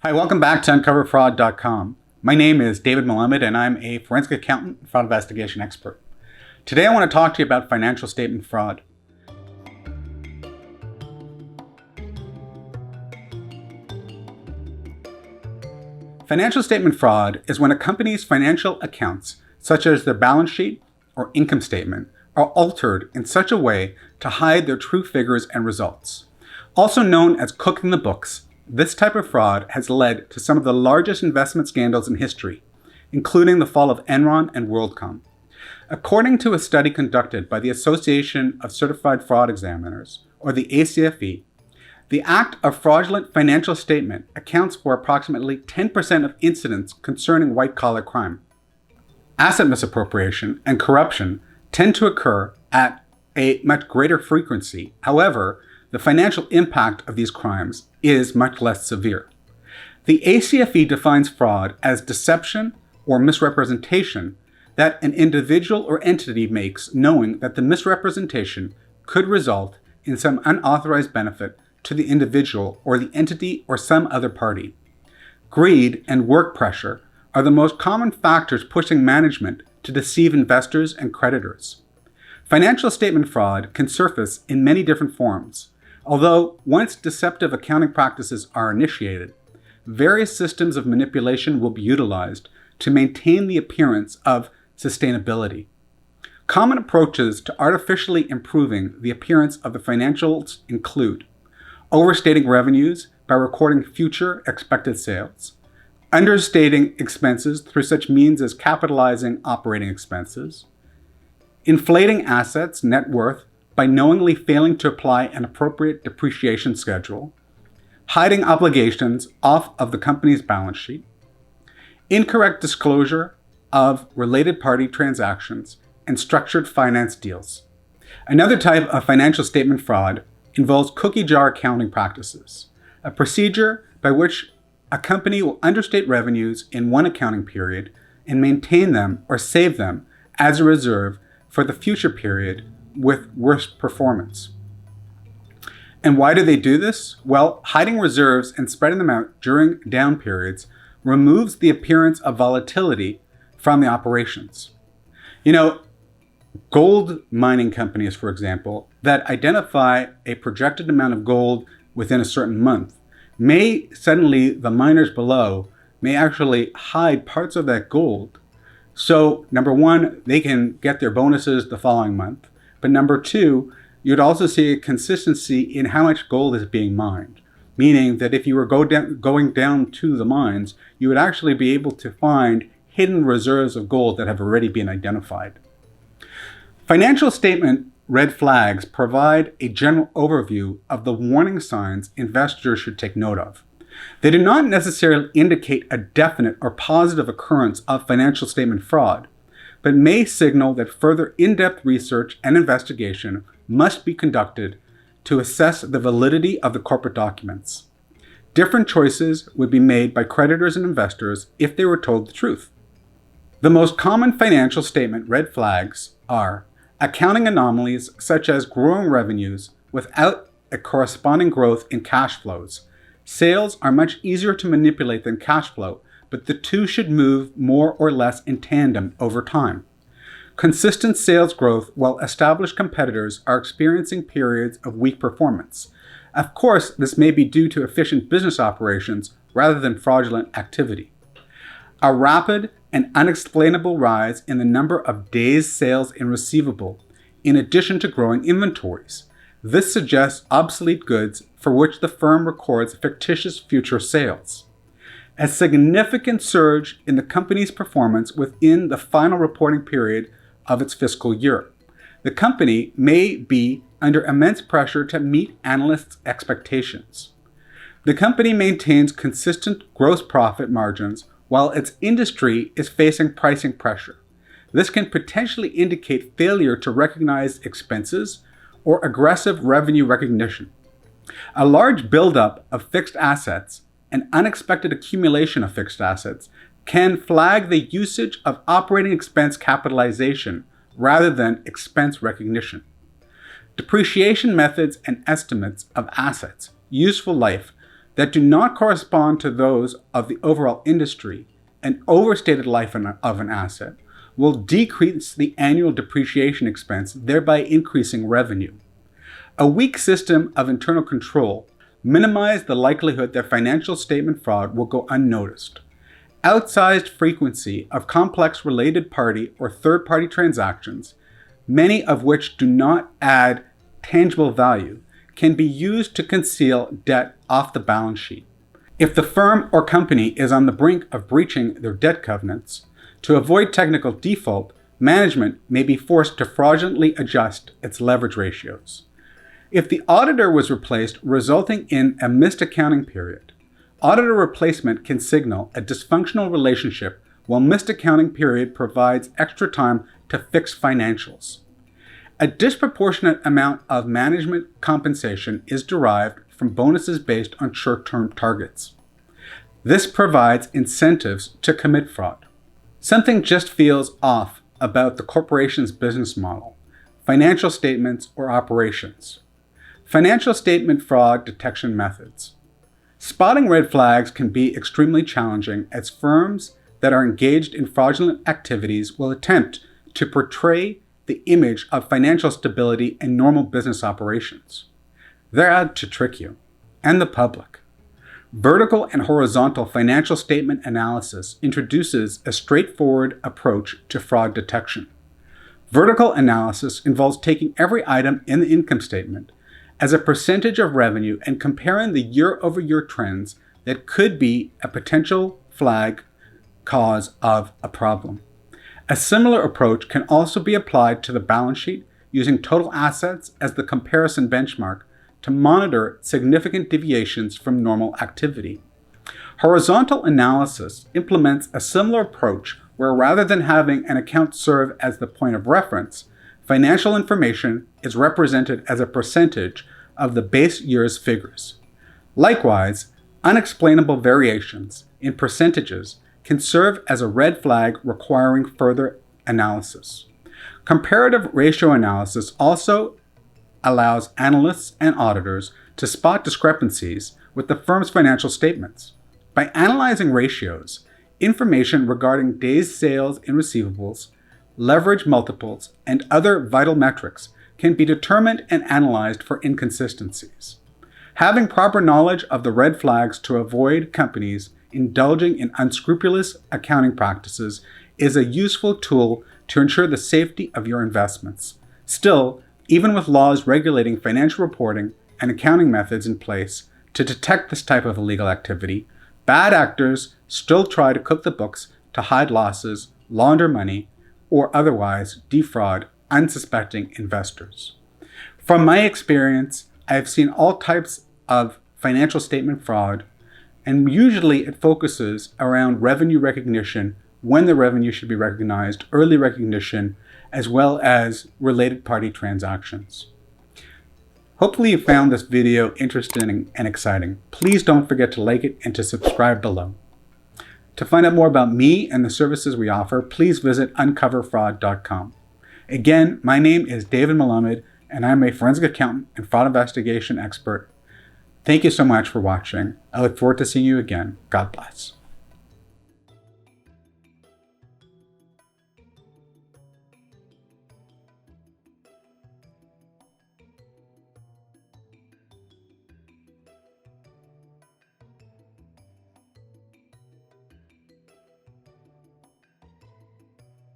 Hi, welcome back to UncoverFraud.com. My name is David Melamed, and I'm a forensic accountant and fraud investigation expert. Today I want to talk to you about financial statement fraud. Financial statement fraud is when a company's financial accounts, such as their balance sheet or income statement, are altered in such a way to hide their true figures and results. Also known as cooking the books, this type of fraud has led to some of the largest investment scandals in history, including the fall of Enron and WorldCom. According to a study conducted by the Association of Certified Fraud Examiners, or the ACFE, the act of fraudulent financial statement accounts for approximately 10% of incidents concerning white-collar crime. Asset misappropriation and corruption tend to occur at a much greater frequency. However, the financial impact of these crimes is much less severe. The ACFE defines fraud as deception or misrepresentation that an individual or entity makes knowing that the misrepresentation could result in some unauthorized benefit to the individual or the entity or some other party. Greed and work pressure are the most common factors pushing management to deceive investors and creditors. Financial statement fraud can surface in many different forms. Although once deceptive accounting practices are initiated, various systems of manipulation will be utilized to maintain the appearance of sustainability. Common approaches to artificially improving the appearance of the financials include overstating revenues by recording future expected sales, understating expenses through such means as capitalizing operating expenses, inflating assets' net worth by knowingly failing to apply an appropriate depreciation schedule, hiding obligations off of the company's balance sheet, incorrect disclosure of related party transactions, and structured finance deals. Another type of financial statement fraud involves cookie jar accounting practices, a procedure by which a company will understate revenues in one accounting period and maintain them or save them as a reserve for the future period with worse performance. And why do they do this? Well, hiding reserves and spreading them out during down periods removes the appearance of volatility from the operations. Gold mining companies, for example, that identify a projected amount of gold within a certain month, the miners below may actually hide parts of that gold. So, number one, they can get their bonuses the following month. But number two, you'd also see a consistency in how much gold is being mined, meaning that if you were going down to the mines, you would actually be able to find hidden reserves of gold that have already been identified. Financial statement red flags provide a general overview of the warning signs investors should take note of. They do not necessarily indicate a definite or positive occurrence of financial statement fraud, but may signal that further in-depth research and investigation must be conducted to assess the validity of the corporate documents. Different choices would be made by creditors and investors if they were told the truth. The most common financial statement red flags are accounting anomalies such as growing revenues without a corresponding growth in cash flows. Sales are much easier to manipulate than cash flow, but the two should move more or less in tandem over time. Consistent sales growth while established competitors are experiencing periods of weak performance. Of course, this may be due to efficient business operations rather than fraudulent activity. A rapid and unexplainable rise in the number of days sales in receivable, in addition to growing inventories. This suggests obsolete goods for which the firm records fictitious future sales. A significant surge in the company's performance within the final reporting period of its fiscal year. The company may be under immense pressure to meet analysts' expectations. The company maintains consistent gross profit margins while its industry is facing pricing pressure. This can potentially indicate failure to recognize expenses or aggressive revenue recognition. A large buildup of fixed assets and unexpected accumulation of fixed assets can flag the usage of operating expense capitalization rather than expense recognition. Depreciation methods and estimates of assets' useful life that do not correspond to those of the overall industry, an overstated life of an asset will decrease the annual depreciation expense, thereby increasing revenue. A weak system of internal control minimizes the likelihood that financial statement fraud will go unnoticed. Outsized frequency of complex related party or third-party transactions, many of which do not add tangible value, can be used to conceal debt off the balance sheet. If the firm or company is on the brink of breaching their debt covenants, to avoid technical default, management may be forced to fraudulently adjust its leverage ratios. If the auditor was replaced, resulting in a missed accounting period, auditor replacement can signal a dysfunctional relationship, while missed accounting period provides extra time to fix financials. A disproportionate amount of management compensation is derived from bonuses based on short-term targets. This provides incentives to commit fraud. Something just feels off about the corporation's business model, financial statements, or operations. Financial statement fraud detection methods. Spotting red flags can be extremely challenging, as firms that are engaged in fraudulent activities will attempt to portray the image of financial stability and normal business operations. They're out to trick you and the public. Vertical and horizontal financial statement analysis introduces a straightforward approach to fraud detection. Vertical analysis involves taking every item in the income statement as a percentage of revenue and comparing the year-over-year trends that could be a potential flag cause of a problem. A similar approach can also be applied to the balance sheet, using total assets as the comparison benchmark to monitor significant deviations from normal activity. Horizontal analysis implements a similar approach where, rather than having an account serve as the point of reference, financial information is represented as a percentage of the base year's figures. Likewise, unexplainable variations in percentages can serve as a red flag requiring further analysis. Comparative ratio analysis also allows analysts and auditors to spot discrepancies with the firm's financial statements. By analyzing ratios, information regarding days sales in receivables, leverage multiples, and other vital metrics can be determined and analyzed for inconsistencies. Having proper knowledge of the red flags to avoid companies indulging in unscrupulous accounting practices is a useful tool to ensure the safety of your investments. Still, even with laws regulating financial reporting and accounting methods in place to detect this type of illegal activity, bad actors still try to cook the books to hide losses, launder money, or otherwise defraud unsuspecting investors. From my experience, I have seen all types of financial statement fraud, and usually it focuses around revenue recognition, when the revenue should be recognized, early recognition, as well as related party transactions. Hopefully you found this video interesting and exciting. Please don't forget to like it and to subscribe below. To find out more about me and the services we offer, please visit uncoverfraud.com. Again, my name is David Malamed, and I'm a forensic accountant and fraud investigation expert. Thank you so much for watching. I look forward to seeing you again. God bless.